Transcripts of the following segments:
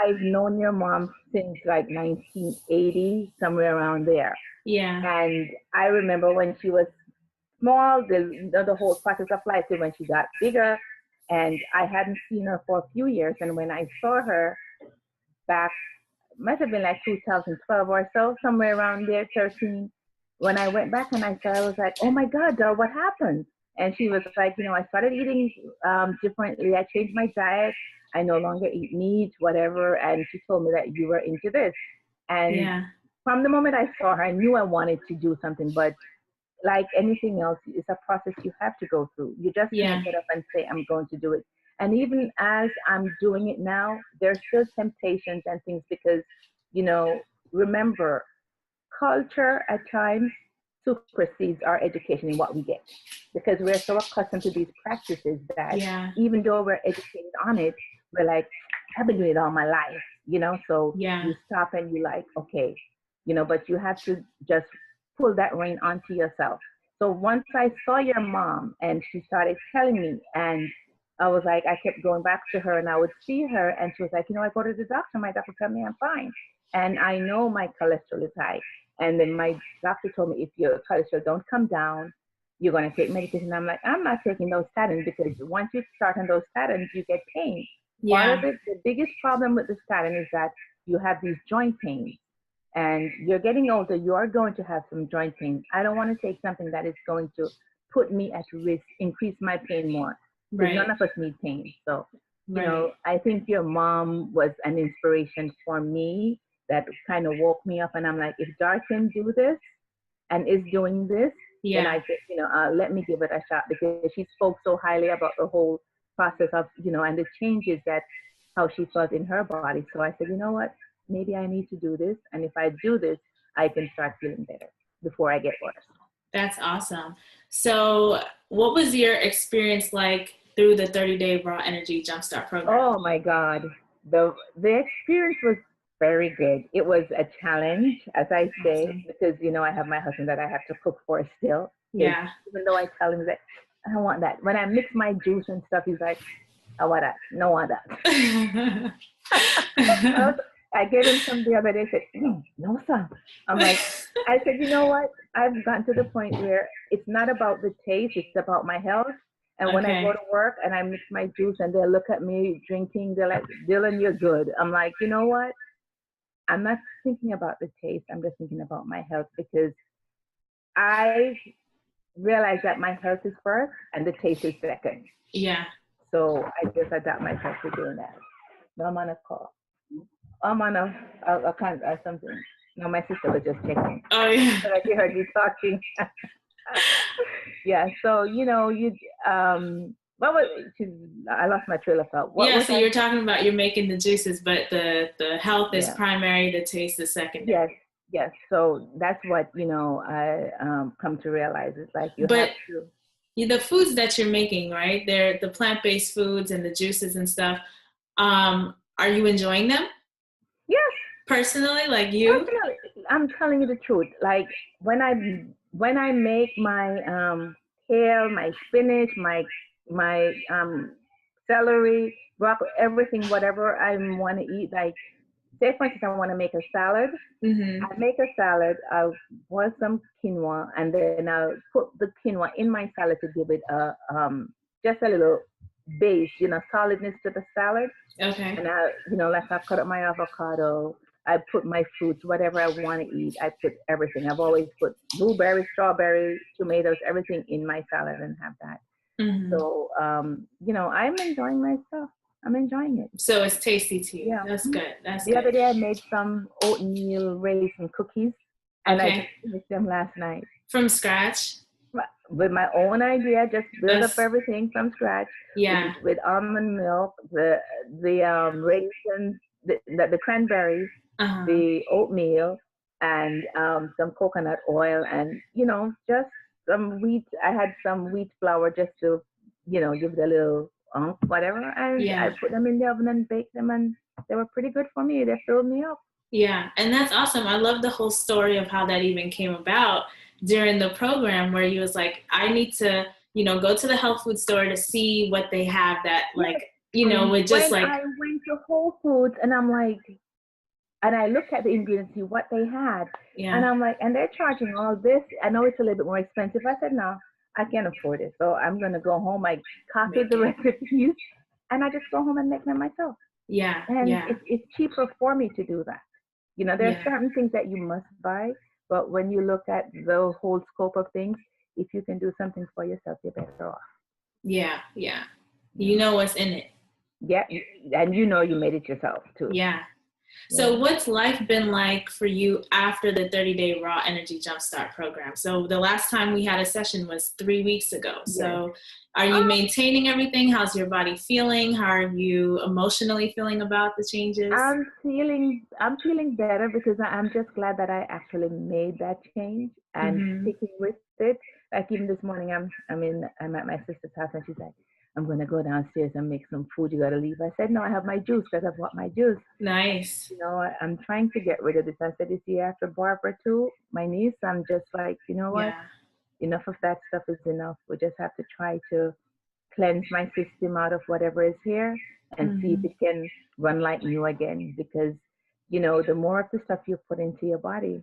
I've known your mom since like 1980, somewhere around there. Yeah. And I remember when she was small, the whole process of life, till when she got bigger. And I hadn't seen her for a few years. And when I saw her back, must have been like 2012 or so, somewhere around there, 13. When I went back and I saw, I was like, oh my God, Dara, what happened? And she was like, I started eating differently. I changed my diet. I no longer eat meat, whatever. And she told me that you were into this. And Yeah. from the moment I saw her, I knew I wanted to do something. But like anything else, it's a process you have to go through. You just Yeah. can't get up and say, I'm going to do it. And even as I'm doing it now, there's still temptations and things because, remember, culture at times supersedes our education in what we get because we're so accustomed to these practices that Yeah. even though we're educated on it, we're like, I've been doing it all my life, so Yeah. you stop and you like, okay, but you have to just pull that rein onto yourself. So once I saw your mom and she started telling me, and I was like, I kept going back to her and I would see her and she was like, I go to the doctor, my doctor told me I'm fine. And I know my cholesterol is high. And then my doctor told me if your cholesterol don't come down, you're going to take medication. I'm like, I'm not taking those statins because once you start on those statins, you get pain. Part Yeah. of it, the biggest problem with the statin is that you have these joint pains. And you're getting older, you are going to have some joint pain. I don't want to take something that is going to put me at risk, increase my pain more. Because Right. none of us need pain. So, Right. I think your mom was an inspiration for me that kind of woke me up. And I'm like, if Dar can do this and is doing this, then Yeah. I said, let me give it a shot because she spoke so highly about the whole process of, and the changes that how she felt in her body. So I said, you know what? Maybe I need to do this. And if I do this, I can start feeling better before I get worse. That's awesome. So what was your experience like through the 30-day Raw Energy Jumpstart program? Oh my God. The experience was very good. It was a challenge, as I say, Awesome. because, I have my husband that I have to cook for still. Yeah. Even though I tell him that I don't want that. When I mix my juice and stuff, he's like, I want that. No want that. I gave him some the other day. Said, no, sir. I'm like, I said, you know what? I've gotten to the point where it's not about the taste, it's about my health. And when I go to work and I mix my juice and they look at me drinking, they're like, Dylan, you're good. I'm like, you know what? I'm not thinking about the taste. I'm just thinking about my health because I realize that my health is first and the taste is second. Yeah. So I just adapt myself to doing that. No, I'm on a call. I'm on a something. No, my sister was just checking. Oh yeah. So she heard me talking. Yeah. So what was? I lost my trail of thought. So you're talking about you're making the juices, but the health is primary, the taste is secondary. Yes. So that's what I come to realize. It's like you have to. The foods that you're making, right? They're the plant-based foods and the juices and stuff. Are you enjoying them? Yes. Personally, like you? Personally, I'm telling you the truth. Like when I make my kale, my spinach, my celery, broccoli, everything, whatever I want to eat. Like, say for instance, I want to make a salad. Mm-hmm. I make a salad. I'll boil some quinoa, and then I'll put the quinoa in my salad to give it just a little base, solidness to the salad. Okay. And I, like I cut up my avocado. I put my fruits, whatever I want to eat. I put everything. I've always put blueberries, strawberries, tomatoes, everything in my salad and have that. Mm-hmm. So, I'm enjoying myself. I'm enjoying it. So it's tasty to you. Yeah. That's good. The other day I made some oatmeal raisin cookies, and I just finished them last night. From scratch? With my own idea, just build up everything from scratch. Yeah. With almond milk, the raisins, the cranberries, the oatmeal, and some coconut oil, and just some wheat. I had some wheat flour just to give it a little whatever, and I put them in the oven and baked them, and they were pretty good for me. They filled me up. Yeah, and that's awesome. I love the whole story of how that even came about during the program, where you was like, I need to go to the health food store to see what they have that like you know, with just When like, I went to Whole Foods and I'm like, and I looked at the ingredients, see what they had, and yeah, I'm like, and they're charging all this. I know it's a little bit more expensive. I said, no, I can't afford it. So I'm gonna go home. I copied make the it. recipes, and I just go home and make them myself. Yeah, And yeah, it's cheaper for me to do that. You know, there are yeah, certain things that you must buy, but when you look at the whole scope of things, if you can do something for yourself, you're better off. yeah, yeah. You You know? know what's in it. Yeah, and you know you made it yourself too. Yeah. So Yeah. what's life been like for you after the 30-day Raw Energy Jumpstart program? So the last time we had a session was 3 weeks ago. Yes. So are you Um, maintaining everything? How's your body feeling? How are you emotionally feeling about the changes? I'm feeling better because I'm just glad that I actually made that change and Mm-hmm. sticking with it. Like even this morning, I'm at my sister's house and she's like, I'm gonna go downstairs and make some food. You gotta leave. I said no, I have my juice because I've bought my juice. Nice. You know, I'm trying to get rid of this. I said, you see, after Barbara too, my niece, I'm just like, you know what? Yeah. Enough of that stuff is enough. We just have to try to cleanse my system out of whatever is here and see if Mm-hmm. it can run like new again. Because, you know, the more of the stuff you put into your body,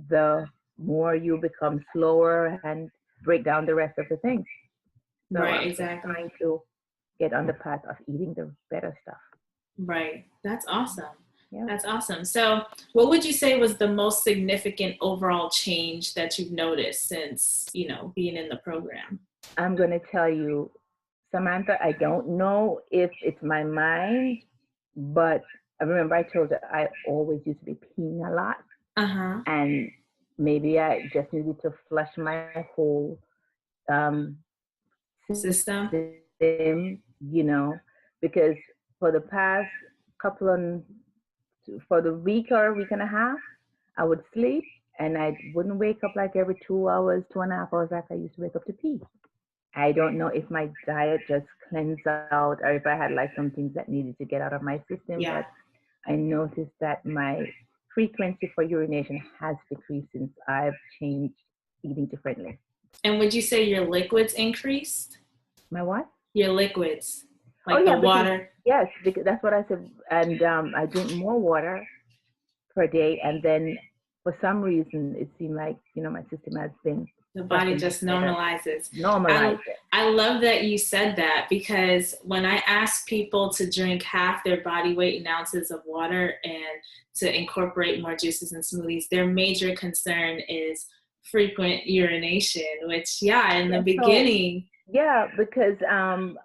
the more you become slower and break down the rest of the things. So Right, I'm just exactly. trying to get on the path of eating the better stuff. Right. That's awesome. Yeah. That's awesome. So, what would you say was the most significant overall change that you've noticed since, you know, being in the program? I'm going to tell you, Samantha, I don't know if it's my mind, but I remember I told her I always used to be peeing a lot, Uh-huh. and maybe I just needed to flush my whole um, System. system, you know, because for the past couple of, for the week or week and a half, I would sleep and I wouldn't wake up like every 2 hours, 2.5 hours like I used to wake up to pee. I don't know if my diet just cleansed out or if I had like some things that needed to get out of my system, Yeah. but I noticed that my frequency for urination has decreased since I've changed eating differently. And would you say your liquids increased? My what? Your liquids, Oh like the yeah, because water? yes, because that's what I said. And I drink more water per day, and then for some reason it seemed like my system has been The body flushing much just better. normalizes. Normalize it. I love that you said that, because when I ask people to drink half their body weight in ounces of water and to incorporate more juices and smoothies, their major concern is frequent urination, which, yeah, in the Yeah, so beginning, yeah, because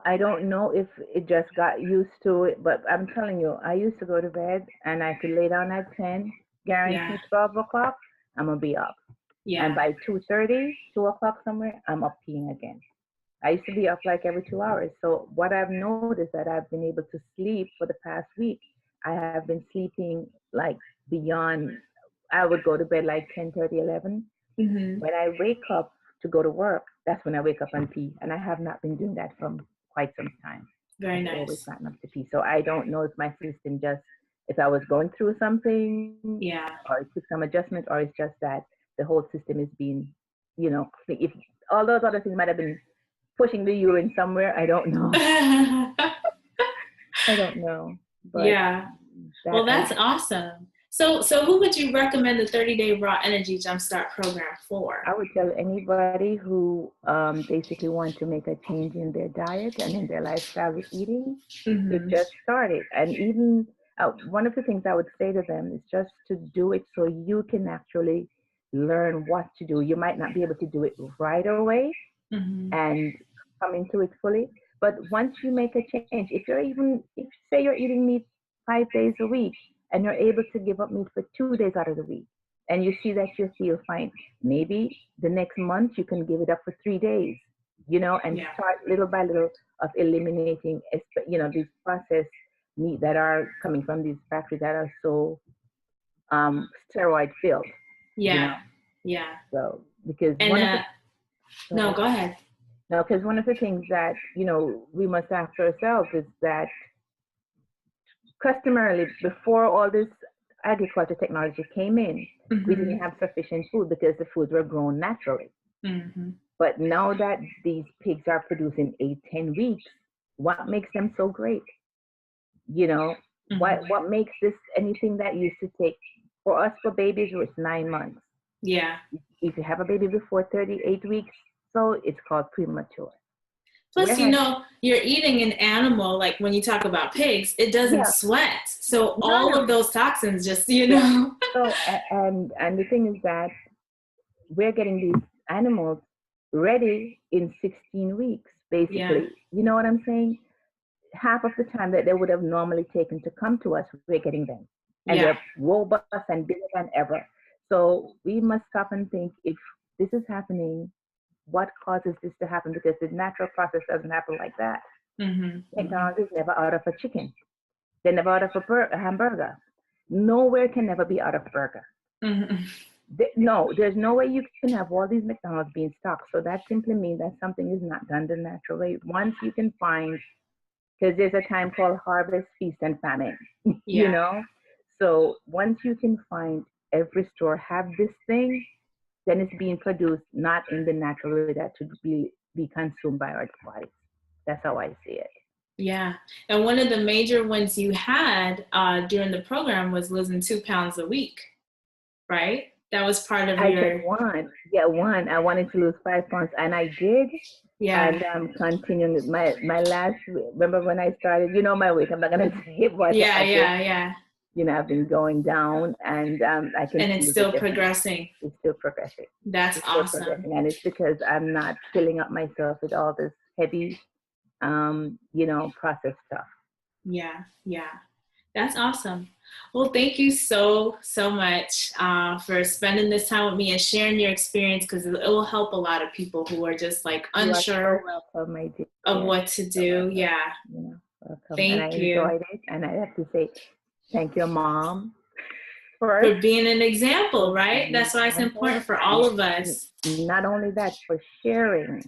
I don't know if it just got used to it, but I'm telling you, I used to go to bed and I could lay down at 10, yeah, guarantee 12 o'clock, I'm gonna be up. And yeah, by 2:30, 2 o'clock somewhere, I'm up peeing again. I used to be up like every 2 hours. So what I've noticed that I've been able to sleep for the past week, I have been sleeping like beyond, I would go to bed like 10:30, 11. mm-hmm. When I wake up to go to work, that's when I wake up and pee. And I have not been doing that from quite some time. Very I've always nice. gotten up to pee. So I don't know if my system just, if I was going through something Yeah. or it took some adjustment, or it's just that the whole system is being, if all those other things might have been pushing the urine somewhere, I don't know. I don't know. But Yeah. that Well, that's awesome. So who would you recommend the 30-day Raw Energy Jumpstart program for? I would tell anybody who basically want to make a change in their diet and in their lifestyle with eating to Mm-hmm. just start it. And even one of the things I would say to them is just to do it so you can actually learn what to do. You might not be able to do it right away Mm-hmm. and come into it fully, but once you make a change, if say you're eating meat 5 days a week and you're able to give up meat for 2 days out of the week, and you see that you feel fine, maybe the next month you can give it up for 3 days, and Yeah. start little by little of eliminating, these processed meat that are coming from these factories that are so steroid filled, you Yeah. know. Yeah. So because And one of the go no, ahead. go ahead. No, because one of the things that we must ask ourselves is that customarily, before all this agriculture technology came in, we Mm-hmm. didn't have sufficient food because the foods were grown naturally. Mm-hmm. But now that these pigs are producing 8, 10 weeks, What makes them so great? You know, Mhm. what makes this anything that used to take for us for babies it was 9 months. Yeah. If you have a baby before 38 weeks, so it's called premature. Plus, Whereas, you're eating an animal, like when you talk about pigs, it doesn't yeah, sweat. So no, all of no, those toxins just, yeah. So, and the thing is that we're getting these animals ready in 16 weeks, Yeah. basically. You know what I'm saying? Half of the time that they would have normally taken to come to us, we're getting them. And Yeah. they're robust and bigger than ever. So we must stop and think if this is happening, what causes this to happen? Because the natural process doesn't happen like that. Hmm. Hmm. McDonald's is never out of a chicken. They're never out of a hamburger. Nowhere can never be out of burger. Hmm. No, there's no way you can have all these McDonald's being stocked. So that simply means that something is not done the natural way. Once you can find, because there's a time called harvest, feast, and famine, you Yeah. know? So once you can find every store have this thing, then it's being produced not in the natural way that should be consumed by our bodies. That's how I see it. Yeah. And one of the major ones you had during the program was losing 2 pounds a week, right? That was part of I said your, one, yeah, one. I wanted to lose 5 pounds, and I did. yeah. And I'm continuing with my last. Remember when I started? You know my weight. I'm not gonna say what Yeah. I just. Yeah. Yeah. I've been going down, and I can And it's feel the still difference. progressing. It's still progressing. That's It's still awesome. progressing, and it's because I'm not filling up myself with all this heavy, processed stuff. Yeah. Yeah. That's awesome. Well, thank you so, so much for spending this time with me and sharing your experience because it will help a lot of people who are just like You are so unsure welcome, my of dear. what to So do. welcome. Yeah. Welcome. And I Thank you enjoyed it. And I have to say, thank your mom first for being an example, for right? being an That's why it's example. important for all And of us. not only that, for sharing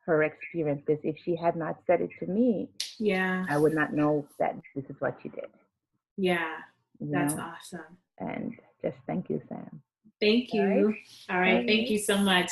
her experiences. If she had not said it to me, Yeah. I would not know that this is what she did, Yeah. you That's know. awesome. And just thank you, Sam. Thank All right. you. All All right. Thank right. you so much.